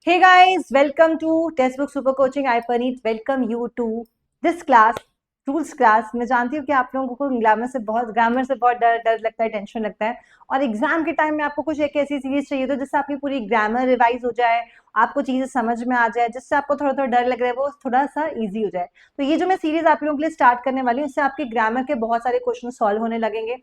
Hey guys, welcome to Textbook Super Coaching. I Paneet welcome you to this class, rules class. मैं जानती हूँ कि आप लोगों को ग्रामर से बहुत डर डर लगता है, टेंशन लगता है, और एग्जाम के टाइम में आपको कुछ एक ऐसी सीरीज चाहिए तो जिससे आपकी पूरी ग्रामर रिवाइज हो जाए, आपको चीजें समझ में आ जाए, जिससे आपको थोड़ा थोड़ा डर लग रहा है वो थोड़ा सा इजी हो जाए। तो ये जो मैं सीरीज आप लोगों के लिए स्टार्ट करने वाली हूँ, इससे आपके ग्रामर के बहुत सारे क्वेश्चन सॉल्व होने लगेंगे।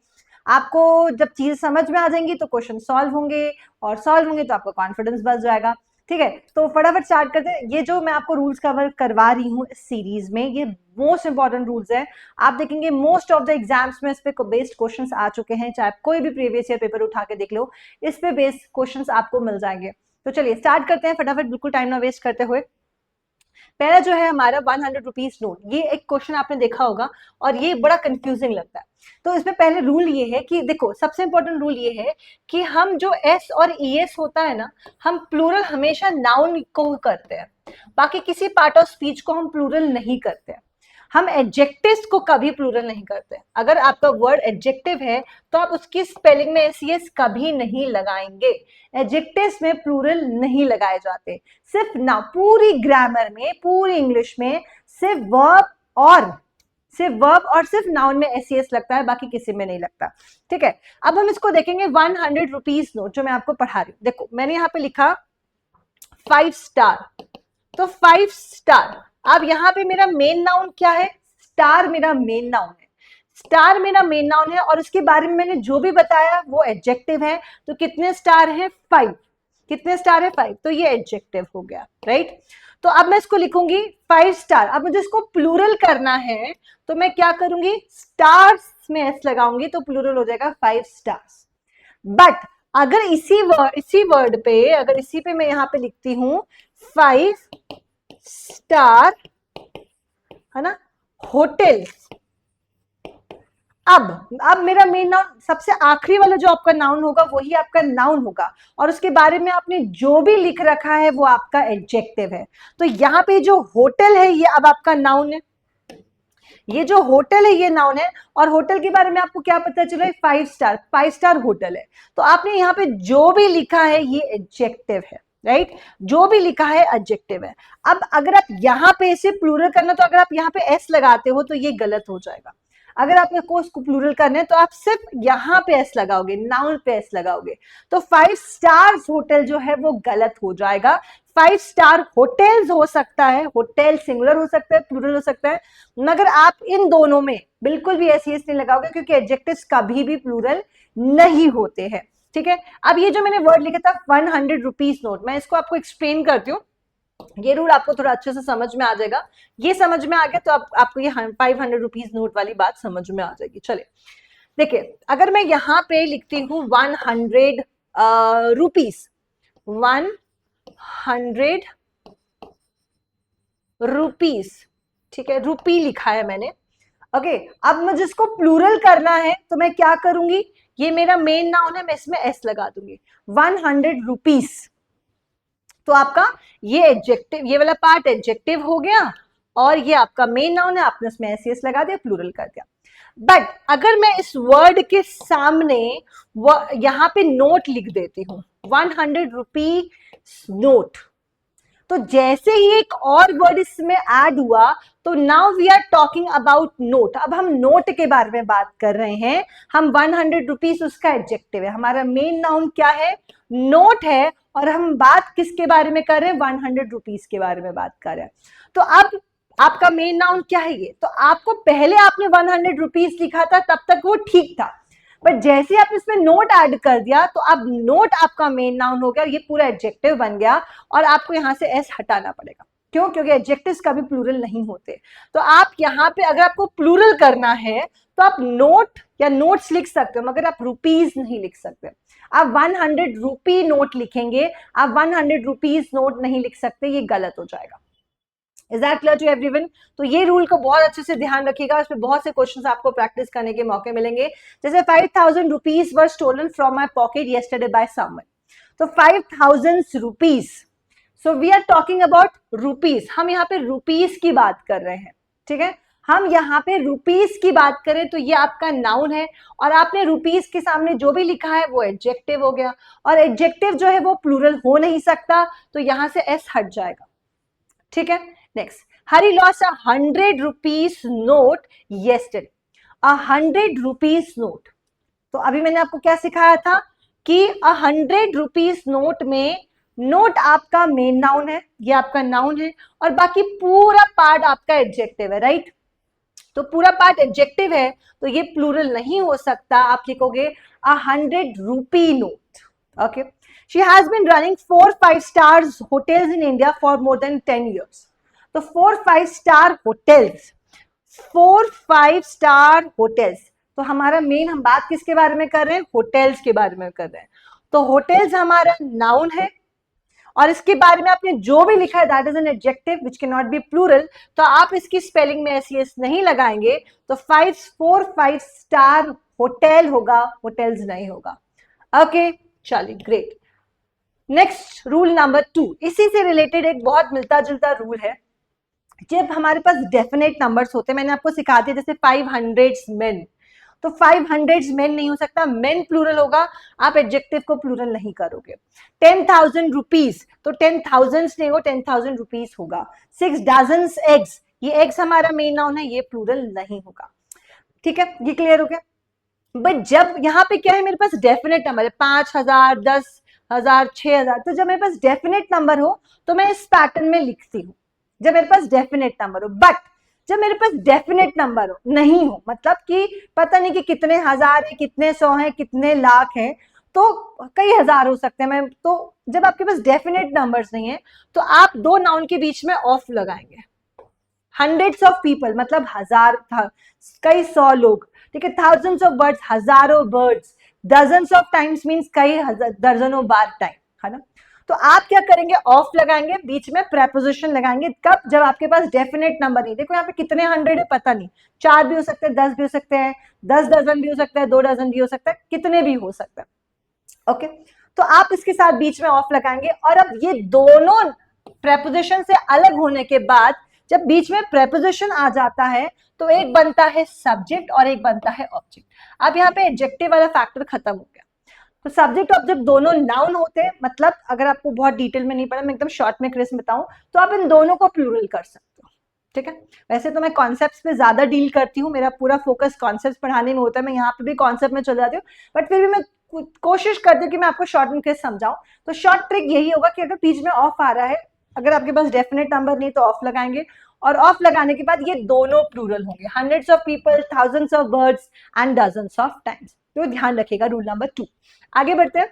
आपको जब चीजें समझ में आ जाएंगी तो क्वेश्चन सॉल्व होंगे, और सॉल्व होंगे तो आपका कॉन्फिडेंस बढ़ जाएगा। ठीक है, तो फटाफट स्टार्ट करते हैं। ये जो मैं आपको रूल्स कवर करवा रही हूँ इस सीरीज में, ये मोस्ट इंपॉर्टेंट रूल्स है। आप देखेंगे मोस्ट ऑफ द एग्जाम्स में इस पे बेस्ड क्वेश्चंस आ चुके हैं, चाहे आप कोई भी प्रीवियस ईयर पेपर उठा के देख लो, इस पे बेस्ड क्वेश्चंस आपको मिल जाएंगे। तो चलिए स्टार्ट करते हैं फटाफट, बिल्कुल टाइम ना वेस्ट करते हुए। पहला जो है हमारा 100 रुपीज नोट, ये एक क्वेश्चन आपने देखा होगा और ये बड़ा कंफ्यूजिंग लगता है। तो इसमें पहले रूल ये है कि देखो, सबसे इंपॉर्टेंट रूल ये है कि हम जो एस और ई एस होता है ना, हम प्लूरल हमेशा नाउन को करते हैं, बाकी किसी पार्ट ऑफ स्पीच को हम प्लूरल नहीं करते हैं। हम एडजेक्टिव्स को कभी प्लूरल नहीं करते। अगर आपका वर्ड एडजेक्टिव है तो आप उसकी स्पेलिंग में एस ई एस कभी नहीं लगाएंगे। एडजेक्टिव्स में प्लूरल नहीं लगाए जाते। सिर्फ ना पूरी ग्रामर में, पूरी इंग्लिश में सिर्फ वर्ब और सिर्फ नाउन में एस लगता है, बाकी किसी में नहीं लगता। ठीक है, अब हम इसको देखेंगे 100 रुपीज नोट जो मैं आपको पढ़ा रही हूँ। देखो मैंने यहाँ पे लिखा 5 स्टार, तो 5 स्टार। अब यहाँ पे मेरा मेन नाउन क्या है? स्टार मेरा मेन नाउन है। स्टार मेरा मेन नाउन है और उसके बारे में मैंने जो भी बताया वो एडजेक्टिव है। तो कितने स्टार है? 5। कितने स्टार है? 5। तो ये एडजेक्टिव हो गया, राइट। तो अब मैं इसको लिखूंगी 5 स्टार। अब मुझे इसको प्लूरल करना है तो मैं क्या करूंगी? स्टार्स में एस लगाऊंगी तो प्लूरल हो जाएगा 5 स्टार्स। बट अगर इसी वर्ड पे, अगर इसी पे मैं यहां पे लिखती हूं 5 स्टार, है ना, होटल्स। अब मेरा मेन नाउन, सबसे आखिरी वाला जो आपका नाउन होगा वही आपका नाउन होगा, और उसके बारे में आपने जो भी लिख रखा है वो आपका एडजेक्टिव है। तो यहाँ पे जो होटल है ये अब आपका नाउन है। ये जो होटल है ये नाउन है, और होटल के बारे में आपको क्या पता चल रहा है? 5 स्टार, 5 स्टार होटल है। तो आपने यहाँ पे जो भी लिखा है ये एडजेक्टिव है, राइट। जो भी लिखा है एडजेक्टिव है। अब अगर आप यहाँ पे इसे प्लूरल करना, तो अगर आप यहाँ पे एस लगाते हो तो ये गलत हो जाएगा। अगर आपको उसको प्लूरल करना है तो आप सिर्फ यहाँ पे एस लगाओगे, नाउन पे एस लगाओगे, तो 5 स्टार्स होटल जो है वो गलत हो जाएगा। 5 स्टार होटल्स हो सकता है, होटल सिंगुलर हो सकता है, प्लूरल हो सकता है, मगर आप इन दोनों में बिल्कुल भी एस नहीं लगाओगे, क्योंकि एडजेक्टिव्स कभी भी प्लूरल नहीं होते हैं। ठीक है, अब ये जो मैंने वर्ड लिखा था 100 रुपीज नोट, मैं इसको आपको एक्सप्लेन करती हूँ। ये रूल आपको थोड़ा अच्छे से समझ में आ जाएगा। ये समझ में आ गया तो आपको ये 500 रुपीज नोट वाली बात समझ में आ जाएगी। चलिए देखिए, अगर मैं यहाँ पे लिखती हूँ 100 रुपीज, 100 रुपीज, ठीक है, रुपी लिखा है मैंने। ओके, अब मुझे इसको प्लूरल करना है तो मैं क्या करूंगी? ये मेरा मेन नाउन है, मैं इसमें एस लगा दूंगी। 100 रुपीज, तो आपका ये एडजेक्टिव, ये वाला पार्ट एडजेक्टिव हो गया, और ये आपका मेन नाउन है, आपने उसमें एस लगा दिया, प्लूरल कर दिया। बट अगर मैं इस वर्ड के सामने यहां पे नोट लिख देती हूं, 100 रुपी नोट, तो जैसे ही एक और वर्ड इसमें ऐड हुआ तो now we are talking about note. अब हम नोट के बारे में बात कर रहे हैं। हम 100 रुपीज उसका एडजेक्टिव है, हमारा मेन नाउन क्या है? नोट है, और हम बात किसके बारे में कर रहे हैं? 100 रुपीज के बारे में बात कर रहे हैं। तो अब आपका मेन नाउन क्या है? ये तो आपको पहले आपने 100 रुपीज लिखा था तब तक वो ठीक था, बट जैसे आप इसमें नोट ऐड कर दिया तो अब नोट आपका मेन नाउन हो गया, ये पूरा एडजेक्टिव बन गया, और आपको यहां से एस हटाना पड़ेगा। क्यों? क्योंकि एडजेक्टिव्स कभी प्लूरल नहीं होते। तो आप यहाँ पे अगर आपको प्लूरल करना है तो आप नोट या नोट्स लिख सकते हो, मगर आप रुपीज नहीं लिख सकते। आप 100 रुपी नोट लिखेंगे, आप 100 रुपीज नोट नहीं लिख सकते, ये गलत हो जाएगा। Is that clear to everyone? तो ये रूल को बहुत अच्छे से ध्यान रखिएगा, इसमें बहुत से क्वेश्चंस आपको प्रैक्टिस करने के मौके मिलेंगे। जैसे 5000 rupees were stolen from my pocket yesterday by someone, तो 5000 rupees, so we are talking about rupees, हम यहाँ पे रुपीज की बात कर रहे हैं। ठीक है, हम यहाँ पे रुपीस की बात करें तो ये आपका नाउन है, और आपने रुपीस के सामने जो भी लिखा है वो एडजेक्टिव हो गया, और एडजेक्टिव जो है वो प्लूरल हो नहीं सकता, तो यहाँ से एस हट जाएगा। ठीक है, next, Hari lost 100 rupees note yesterday. 100 rupees note, तो अभी मैंने आपको क्या सिखाया था कि 100 रुपीज नोट में नोट आपका मेन नाउन है, ये आपका नाउन है, और बाकी पूरा पार्ट आपका एडजेक्टिव है, राइट। तो पूरा पार्ट एडजेक्टिव है, तो ये प्लूरल नहीं हो सकता, आप लिखोगे 100 rupee note. Okay, she has been running 4-5 stars hotels in India for more than 10 years। तो 4-5 स्टार होटल्स, 4-5 स्टार होटल्स, तो हमारा मेन, हम बात किसके बारे में कर रहे हैं, होटल्स के बारे में कर रहे हैं। तो होटल्स हमारा नाउन है, और इसके बारे में आपने जो भी लिखा है that is an adjective which can not be plural, तो आप इसकी स्पेलिंग में एस नहीं लगाएंगे, तो 4-5 स्टार होटल होगा, होटल्स नहीं होगा। ओके, चलिए ग्रेट। नेक्स्ट रूल नंबर 2, इसी से रिलेटेड एक बहुत मिलता जुलता रूल है। जब हमारे पास डेफिनेट नंबर्स होते हैं, मैंने आपको सिखा दिया जैसे 500 men, तो 500 men नहीं हो सकता, men प्लूरल होगा, आप एडजेक्टिव को प्लूरल नहीं करोगे। 10,000 रुपीज, तो 10,000 नहीं हो, 10,000 रुपीज होगा। 6 डजन्स एग्स, ये एग्स हमारा मेन नाउन है, ये प्लूरल नहीं होगा। ठीक है, ये क्लियर हो गया। बट जब यहाँ पे क्या है, मेरे पास डेफिनेट नंबर है 5,000, 10,000, 6,000, तो जब मेरे पास डेफिनेट नंबर हो तो मैं इस पैटर्न में लिखती हूँ, जब मेरे पास डेफिनेट नंबर हो। बट जब मेरे पास डेफिनेट नंबर हो नहीं हो, मतलब कि पता नहीं कि कितने हजार है, कितने 100 है, कितने लाख है, तो कई हजार हो सकते हैं, मैं तो जब आपके पास डेफिनेट नंबर्स नहीं है तो आप दो नाउन के बीच में ऑफ लगाएंगे। हंड्रेड्स ऑफ पीपल मतलब हजार था, कई 100 लोग, ठीक है। थाउजेंड्स ऑफ बर्ड्स, हजारों birds. Dozens of times means कई दर्जनों बार टाइम, है ना। तो आप क्या करेंगे, ऑफ लगाएंगे, बीच में प्रेपोजिशन लगाएंगे। कब, जब आपके पास डेफिनेट नंबर नहीं। देखो यहाँ पे कितने 100 है पता नहीं, 4 भी हो सकते हैं, 10 भी हो सकते हैं, 10 डजन भी हो सकता है, 2 डजन भी हो सकता है, कितने भी हो सकते हैं। ओके, तो आप इसके साथ बीच में ऑफ लगाएंगे। और अब ये दोनों प्रेपोजिशन से अलग होने के बाद जब बीच में प्रेपोजिशन आ जाता है तो एक बनता है सब्जेक्ट और एक बनता है ऑब्जेक्ट। अब यहाँ पे एडजेक्टिव वाला फैक्टर खत्म हो गया। तो सब्जेक्ट ऑब्जेक्ट दोनों नाउन होते हैं, मतलब अगर आपको बहुत डिटेल में नहीं पढ़ा, मैं एकदम शॉर्ट में क्रिस्प बताऊं, तो आप इन दोनों को प्लूरल कर सकते हो। ठीक है, वैसे तो मैं कॉन्सेप्ट्स पे ज्यादा डील करती हूँ, मेरा पूरा फोकस कॉन्सेप्ट्स पढ़ाने में होता है, मैं यहाँ पे भी कॉन्सेप्ट में चल जाती हूँ, बट फिर भी मैं कोशिश करती हूँ कि मैं आपको शॉर्ट में क्रिस्प समझाऊं। तो शॉर्ट ट्रिक यही होगा कि अगर बीच में ऑफ आ रहा है, अगर आपके पास डेफिनेट नंबर नहीं तो ऑफ लगाएंगे, और ऑफ लगाने के बाद ये दोनों प्लूरल होंगे, hundreds of people, thousands of birds and dozens of times. तो ध्यान रखिएगा रूल नंबर 2। आगे बढ़ते हैं,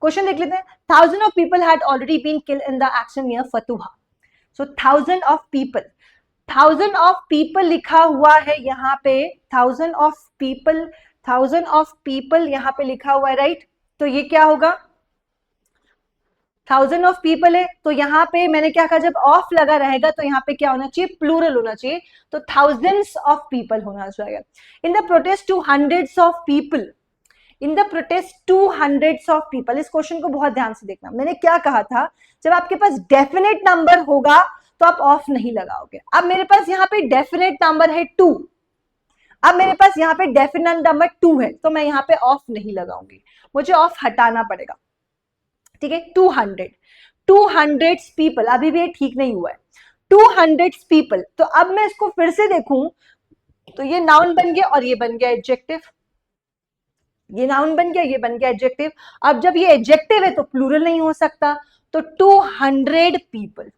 क्वेश्चन देख लेते हैं। 1000 of people had already been killed in the action near Fatuha. So 1000 of people, 1000 of people लिखा हुआ है यहाँ पे, 1000 ऑफ पीपल, 1000 ऑफ पीपल यहाँ पे लिखा हुआ है, राइट। तो ये क्या होगा, 1000 ऑफ पीपल है, तो यहाँ पे मैंने क्या कहा, जब ऑफ लगा रहेगा तो यहाँ पे क्या होना चाहिए, प्लूरल होना चाहिए, तो थाउजेंड्स ऑफ पीपल होना चाहिए। In the protest 200 of people, in the protest 200 of people. इस क्वेश्चन को बहुत ध्यान से देखना, मैंने क्या कहा था, जब आपके पास डेफिनेट नंबर होगा तो आप ऑफ नहीं लगाओगे। अब मेरे पास यहाँ पे डेफिनेट नंबर है 2, अब मेरे पास यहाँ पे डेफिनेट नंबर 2 है, तो मैं यहाँ पे ऑफ नहीं लगाऊंगी, मुझे ऑफ हटाना पड़ेगा। ठीक है, 200 पीपल, अभी भी ये ठीक नहीं हुआ है, 200 पीपल। तो अब मैं इसको फिर से देखूं तो ये नाउन बन गया और ये बन गया एडजेक्टिव, ये नाउन बन गया, ये बन गया एडजेक्टिव। अब जब ये एडजेक्टिव है तो प्लूरल नहीं हो सकता, तो 200 पीपल,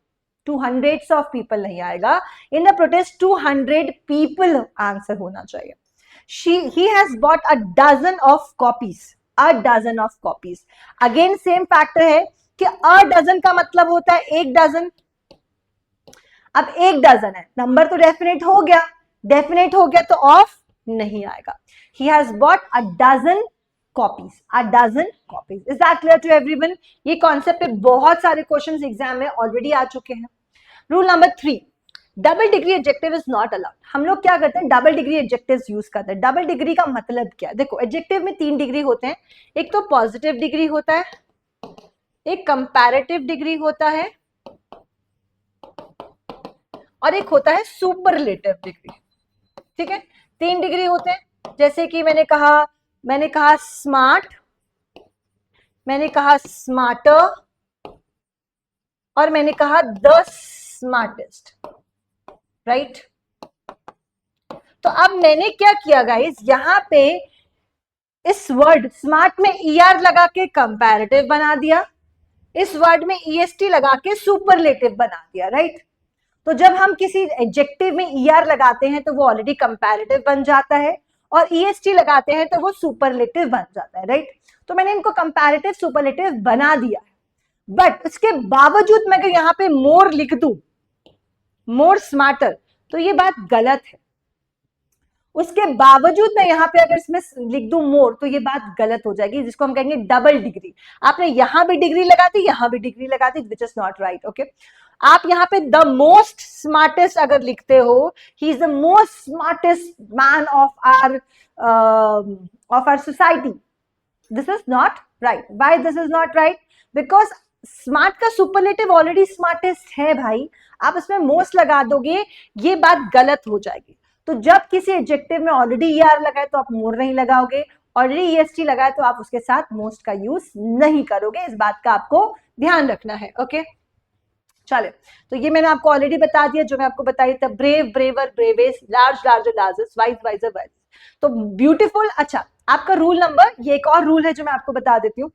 200 ऑफ पीपल नहीं आएगा। In the protest 200 people answer होना चाहिए। he has bought a dozen of copies, a dozen of copies। Again same factor है कि a डजन का मतलब होता है एक डजन। अब एक डजन है, नंबर तो डेफिनेट हो गया, डेफिनेट हो गया तो ऑफ नहीं आएगा। he has bought a dozen copies, a dozen copies। is that clear to everyone? ये कॉन्सेप्ट पे बहुत सारे क्वेश्चंस एग्जाम में ऑलरेडी आ चुके हैं। Rule number 3, double degree adjective is not allowed. हम लोग क्या करते हैं, डबल डिग्री एडजेक्टिव्स यूज करते हैं। डबल डिग्री का मतलब क्या है, देखो एडजेक्टिव में 3 डिग्री होते हैं, एक तो पॉजिटिव डिग्री होता है, एक कंपैरेटिव डिग्री होता है, और एक होता है सुपरलेटिव डिग्री। ठीक है, 3 डिग्री होते हैं, जैसे कि मैंने कहा स्मार्ट, मैंने कहा स्मार्टर, और मैंने कहा द स्मार्टेस्ट, राइट। तो अब मैंने क्या किया गाइस, यहां पे इस वर्ड स्मार्ट में ER लगा के कंपैरेटिव बना दिया, इस वर्ड में EST लगा के सुपरलेटिव बना दिया, राइट। तो जब हम किसी एडजेक्टिव में ER लगाते हैं तो वो ऑलरेडी कंपैरेटिव बन जाता है, और EST लगाते हैं तो वो सुपरलेटिव बन जाता है, राइट। तो मैंने इनको कंपैरेटिव सुपरलेटिव बना दिया है, बट उसके बावजूद मैं अगर यहाँ पे मोर लिख दूं, मोर स्मार्टर, तो ये बात गलत है। उसके बावजूद मैं यहाँ पे अगर इसमें लिख दूं मोर, तो ये बात गलत हो जाएगी, जिसको हम कहेंगे डबल डिग्री। आपने यहां भी डिग्री लगा दी, यहां भी डिग्री लगा दी, which is not right, okay. आप यहाँ पे द मोस्ट स्मार्टेस्ट अगर लिखते हो, he is the most smartest man of our society, this is not right. Why this is not right? Because smart का सुपरलेटिव ऑलरेडी स्मार्टेस्ट है भाई, आप इसमें मोस्ट लगा दोगे, ये बात गलत हो जाएगी। तो जब किसी एडजेक्टिव में ऑलरेडी ER लगा है तो आप मोर नहीं लगाओगे, ऑलरेडी EST लगा है तो आप उसके साथ मोस्ट का यूज नहीं करोगे, इस बात का आपको ध्यान रखना है, ओके। चले, तो ये मैंने आपको ऑलरेडी बता दिया जो मैं आपको बताई था, brave, braver, bravest, large, larger, largest, wise, wiser, wise. तो ब्यूटीफुल। अच्छा, आपका रूल नंबर, ये एक और रूल है जो मैं आपको बता देती हूँ।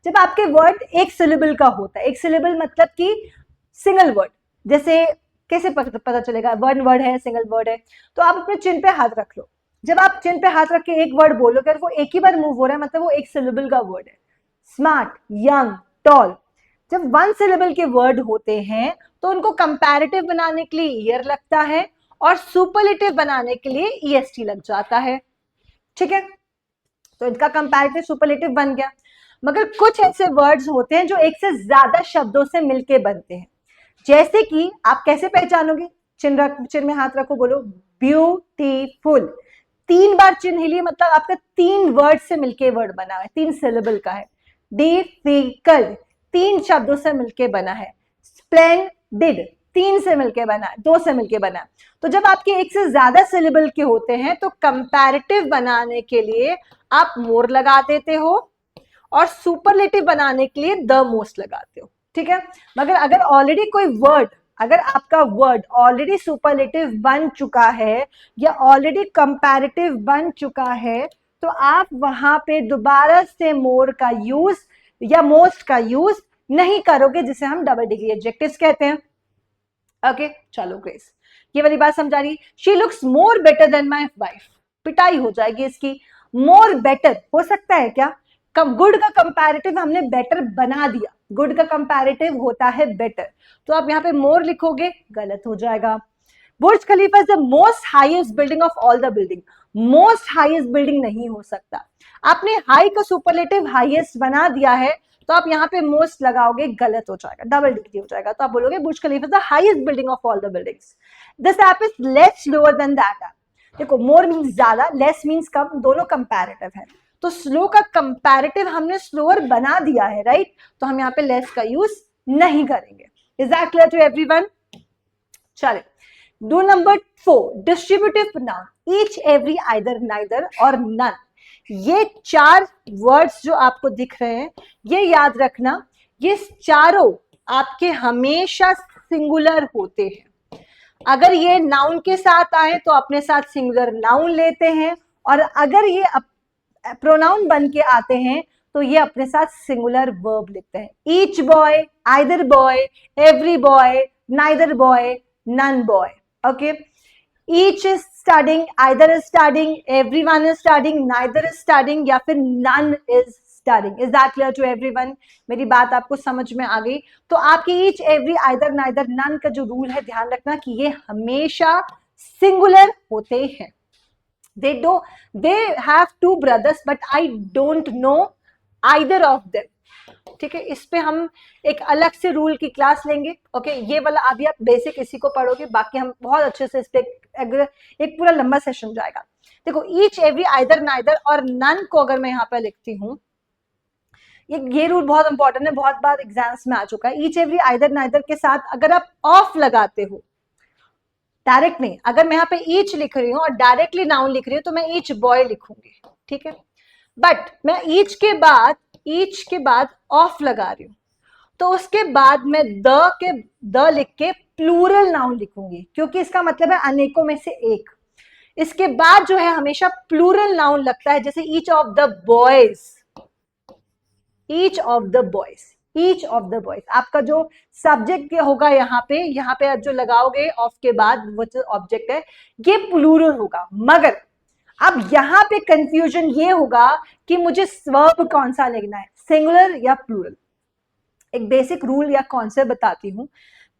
जब आपके वर्ड एक सिलेबल का होता है, एक सिलेबल मतलब कि सिंगल वर्ड, जैसे कैसे पता चलेगा वन वर्ड है, सिंगल वर्ड है, तो आप अपने चिन पे हाथ रख लो। जब आप चिन पे हाथ रख के एक वर्ड बोलोगे, अगर वो एक ही बार मूव हो रहा है मतलब वो एक सिलेबल का वर्ड है। स्मार्ट, यंग, टॉल, जब वन सिलेबल के वर्ड होते हैं तो उनको कंपैरेटिव बनाने के लिए ईयर लगता है और सुपरलेटिव बनाने के लिए EST लग जाता है, ठीक है। तो इनका कंपैरेटिव सुपरलेटिव बन गया। मगर कुछ ऐसे वर्ड्स होते हैं जो एक से ज्यादा शब्दों से मिलके बनते हैं, जैसे कि आप कैसे पहचानोगे? चिन्ह में हाथ रखो, बोलो ब्यूटीफुल। 3 बार चिन्ह हिलिए मतलब आपका 3 वर्ड से मिलके वर्ड बना है, 3 सिलेबल का है। डिफिकल्ट 3 शब्दों से मिलके बना है। स्प्लेंडिड 3 से मिलके बना है, 2 से मिलके बना है। तो जब आपके एक से ज्यादा सिलेबल के होते हैं तो कंपैरेटिव बनाने के लिए आप मोर लगा देते हो और सुपरलेटिव बनाने के लिए द मोस्ट लगाते हो, ठीक है। मगर अगर ऑलरेडी कोई वर्ड, अगर आपका वर्ड ऑलरेडी सुपरलेटिव बन चुका है या ऑलरेडी कंपैरेटिव बन चुका है, तो आप वहां पे दोबारा से मोर का यूज या मोस्ट का यूज नहीं करोगे, जिसे हम डबल डिग्री एडजेक्टिव्स कहते हैं, ओके। चलो ग्रेस, ये वाली बात समझा रही। She looks more better than my wife, पिटाई हो जाएगी इसकी। मोर बेटर हो सकता है क्या? गुड का कंपैरेटिव हमने बेटर बना दिया, गुड का कंपैरेटिव होता है बेटर, तो आप यहाँ पे मोर लिखोगे, गलत हो जाएगा। Burj Khalifa is the most highest building of all the building, most highest building नहीं हो सकता। आपने हाई का सुपरलेटिव हाईएस्ट बना दिया है तो आप यहाँ पे मोस्ट लगाओगे, गलत हो जाएगा, डबल डिग्री हो जाएगा। तो आप बोलोगे Burj Khalifa is the highest building of all the buildings. This app is less slower than that app. देखो, मोर मीन्स ज्यादा, लेस मीन्स कम, दोनों कंपैरेटिव है। तो स्लो का कंपैरेटिव हमने स्लोअर बना दिया है, राइट। तो हम यहाँ पे लेस का यूज नहीं करेंगे। Is that clear to everyone? चले, do number 4, distributive pronoun, each, every, either, neither और नन। ये 4 वर्ड्स जो आपको दिख रहे हैं, ये याद रखना, ये चारों आपके हमेशा सिंगुलर होते हैं। अगर ये नाउन के साथ आए तो अपने साथ सिंगुलर नाउन लेते हैं, और अगर ये प्रोनाउन बन के आते हैं तो ये अपने साथ सिंगुलर वर्ब लिखते हैं। Each boy, either boy, every boy, neither boy, none boy, okay. Each is studying, either is studying, everyone is studying, neither is studying, या फिर none is studying. Is that clear to everyone? मेरी बात आपको समझ में आ गई? तो आपकी each, every, either, neither, none का जो रूल है, ध्यान रखना कि ये हमेशा सिंगुलर होते हैं। they have 2 brothers but I don't know either of them, ठीक है। इस पे हम एक अलग से रूल की क्लास लेंगे, ओके। ये वाला अभी आप बेसिक इसी को पढ़ोगे, बाकी हम बहुत अच्छे से इस पे एक पूरा लंबा सेशन जाएगा। देखो, ईच, एवरी, आइदर, नाइदर और नन को अगर मैं यहाँ पे लिखती हूँ, ये रूल बहुत इंपॉर्टेंट है, बहुत बार एग्जाम्स में आ चुका है। ईच, एवरी, आइदर, नाइदर के साथ अगर आप ऑफ लगाते हो डायरेक्ट नहीं, अगर मैं यहाँ पे ईच लिख रही हूँ और डायरेक्टली नाउन लिख रही हूँ तो मैं ईच बॉय लिखूंगी, ठीक है। बट मैं ईच के बाद ऑफ लगा रही हूँ, तो उसके बाद मैं द लिख के प्लूरल नाउन लिखूंगी, क्योंकि इसका मतलब है अनेकों में से एक। इसके बाद जो है हमेशा प्लूरल नाउन लगता है, जैसे each of the boys, each of the boys, each of the boys. आपका जो सब्जेक्ट होगा यहाँ पे आप जो लगाओगे ऑफ के बाद वो जो ऑब्जेक्ट है ये प्लूरल होगा। मगर अब यहाँ पे कंफ्यूजन ये होगा कि मुझे वर्ब कौन सा लिखना है, सिंगुलर या प्लूरल। एक बेसिक रूल या कॉन्सेप्ट बताती हूँ।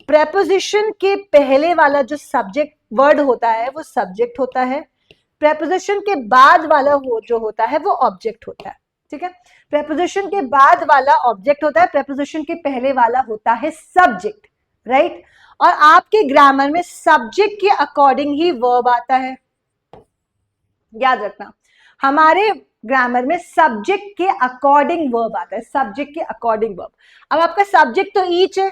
प्रेपोजिशन के पहले वाला जो सब्जेक्ट वर्ड होता है वो सब्जेक्ट होता है, प्रेपोजिशन के बाद वाला वो जो होता है वो ऑब्जेक्ट होता है, ठीक है। प्रेपोजिशन के बाद वाला ऑब्जेक्ट होता है, प्रेपोजिशन के पहले वाला होता है सब्जेक्ट, राइट। और आपके ग्रामर में सब्जेक्ट के अकॉर्डिंग ही वर्ब आता है, याद रखना। हमारे ग्रामर में सब्जेक्ट के अकॉर्डिंग वर्ब आता है, सब्जेक्ट के अकॉर्डिंग वर्ब। अब आपका सब्जेक्ट तो ईच है,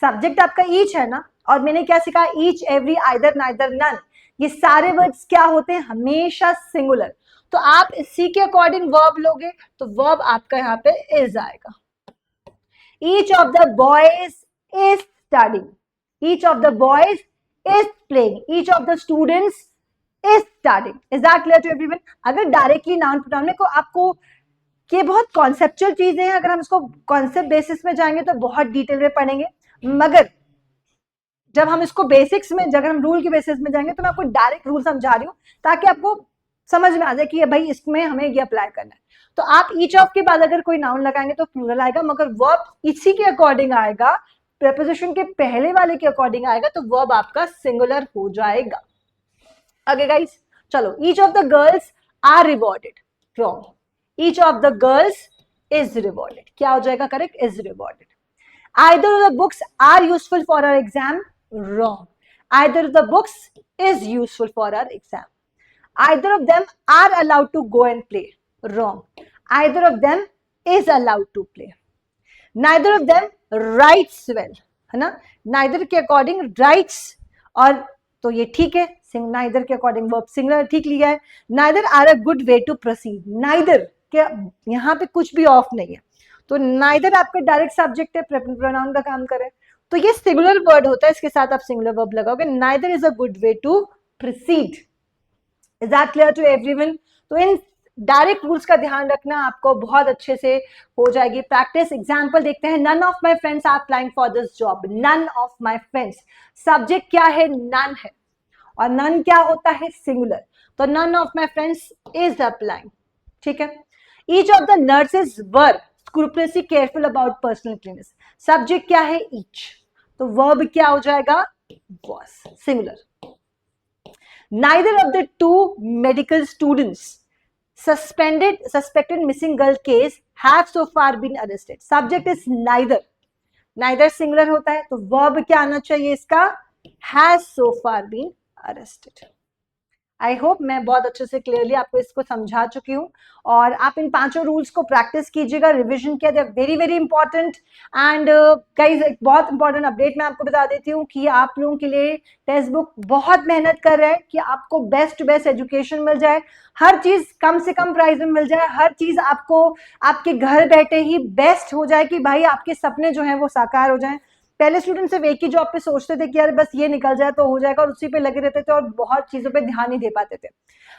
सब्जेक्ट आपका ईच है ना, और मैंने क्या सिखा, each, every, either, neither, none, ये सारे वर्ड्स क्या होते हैं, हमेशा सिंगुलर। तो आप इसी के अकॉर्डिंग वर्ब लोगे, तो वर्ब आपका यहाँ पे इज आएगा। Each of the boys is studying, each of the boys is playing, each of the students is studying. Is that clear to everyone? अगर डायरेक्टली नाउन प्रोनाउन को आपको, ये बहुत कॉन्सेप्चुअल चीजें हैं, अगर हम इसको कॉन्सेप्ट बेसिस में जाएंगे तो बहुत डिटेल में पढ़ेंगे, मगर जब हम इसको बेसिक्स में, अगर हम रूल के बेसिस में जाएंगे तो मैं आपको डायरेक्ट रूल समझा रही हूँ ताकि आपको समझ में आ जाए कि भाई इसमें हमें ये अप्लाई करना है। तो आप ईच ऑफ के बाद अगर कोई नाउन लगाएंगे तो प्लूरल आएगा, मगर वर्ब इसी के अकॉर्डिंग आएगा, प्रेपोजिशन के पहले वाले के अकॉर्डिंग आएगा, तो वर्ब आपका सिंगुलर हो जाएगा। ओके गाइस, चलो, each of the girls are rewarded, wrong. Each of the girls is rewarded, क्या हो जाएगा correct, is rewarded. Either of the books are useful for our exam, wrong. Either of the books is useful for our exam. Either of them are allowed to go and play, wrong. Either of them is allowed to play. Neither of them writes well, है ना, neither के according writes, और तो ये ठीक है, neither के according verb singular ठीक लिया है। neither are a good way to proceed, neither के यहाँ पे कुछ भी ऑफ नहीं है, तो neither आपका डायरेक्ट सब्जेक्ट है, प्रोनाउन का काम करे, तो ये सिंगुलर वर्ड होता है, इसके साथ आप सिंगुलर वर्ब लगाओगे, neither is a good way to proceed. Is that clear to everyone? तो इन डायरेक्ट रूल्स का ध्यान रखना, आपको बहुत अच्छे से हो जाएगी प्रैक्टिस। एग्जाम्पल देखते हैं, none of my friends are applying for this job, none of my friends, subject क्या है, नन है, और नन क्या होता है, सिंगुलर, तो none of my friends is applying, ठीक है। Each of the nurses were scrupulously careful about personal cleanness, subject क्या है, ईच, तो वर्ब क्या हो जाएगा, was, singular. Neither of the two medical students suspected missing girl case have so far been arrested. Subject is neither. Neither singular होता है, तो verb क्या आना चाहिए इसका, has so far been arrested. I hope मैं बहुत अच्छे से क्लियरली आपको इसको समझा चुकी हूँ, और आप इन पांचों रूल्स को प्रैक्टिस कीजिएगा, रिविजन किया, they are very very important. And guys, एक बहुत इंपॉर्टेंट अपडेट मैं आपको बता देती हूँ कि आप लोगों के लिए टेक्स्ट बुक बहुत मेहनत कर रहे हैं कि आपको बेस्ट टू बेस्ट एजुकेशन मिल जाए, हर चीज कम से कम प्राइस में मिल जाए, हर चीज आपको आपके घर बैठे ही बेस्ट हो जाए, कि भाई आपके सपने जो हैं वो साकार हो जाएं। पहले स्टूडेंट सिर्फ एक ही जॉब पे सोचते थे कि यार बस ये निकल जाए तो हो जाएगा, और उसी पे लगे रहते थे और बहुत चीजों पे ध्यान नहीं दे पाते थे।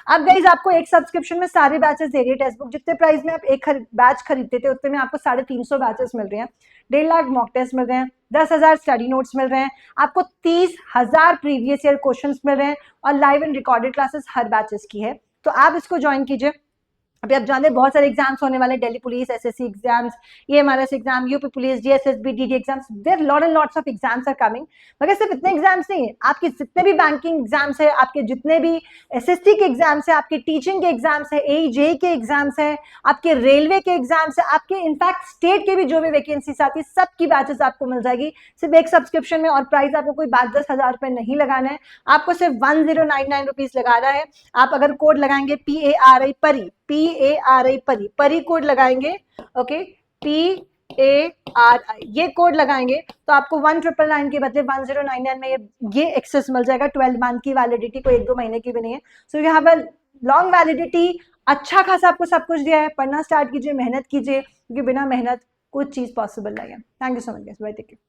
अब गाइज आपको एक सब्सक्रिप्शन में सारे बैचेस दे रही है टेक्स्ट बुक, जितने प्राइस में आप एक बैच खरीदते थे उतने में आपको 350 बैचेस मिल रहे हैं, 1.5 लाख मॉक टेस्ट मिल रहे हैं, 10,000 स्टडी नोट्स मिल रहे हैं, आपको 30,000 प्रीवियस ईयर क्वेश्चंस मिल रहे हैं, और live and recorded classes her batches की है, तो आप इसको ज्वाइन कीजिए। अभी आप जानते हैं बहुत सारे एग्जाम्स होने वाले, Delhi police, SSC exams, EMRS exam, UP police, GSSB, DD exams, there lot and lots of exams are coming. मगर सिर्फ इतने एग्जाम्स नहीं है, आपके जितने भी बैंकिंग एग्जाम्स है, आपके जितने भी एसएसटी के एग्जाम्स है, आपके टीचिंग के एग्जाम्स है, AEJ के एग्जाम्स है, आपके रेलवे के एग्जाम्स है, आपके इनफैक्ट स्टेट के भी जो भी वैकेंसीज आती है सबकी बैचेस आपको मिल जाएगी सिर्फ एक सब्सक्रिप्शन में, और प्राइस आपको कोई 5-10 हज़ार रुपए नहीं लगाना है, आपको सिर्फ 1099 रुपीज लगाना है। आप अगर कोड लगाएंगे PARI परी, PARI परी, परी कोड लगाएंगे, ओके, ARI, ये कोड लगाएंगे तो आपको 1999 के बदले 1099 में ये एक्सेस मिल जाएगा। 12 मंथ की वैलिडिटी, कोई 1-2 महीने की भी नहीं है। So you have a long validity, अच्छा खासा आपको सब कुछ दिया है। पढ़ना स्टार्ट कीजिए, मेहनत कीजिए, क्योंकि बिना मेहनत कुछ चीज पॉसिबल नहीं है। Thank you so much, bye, take care.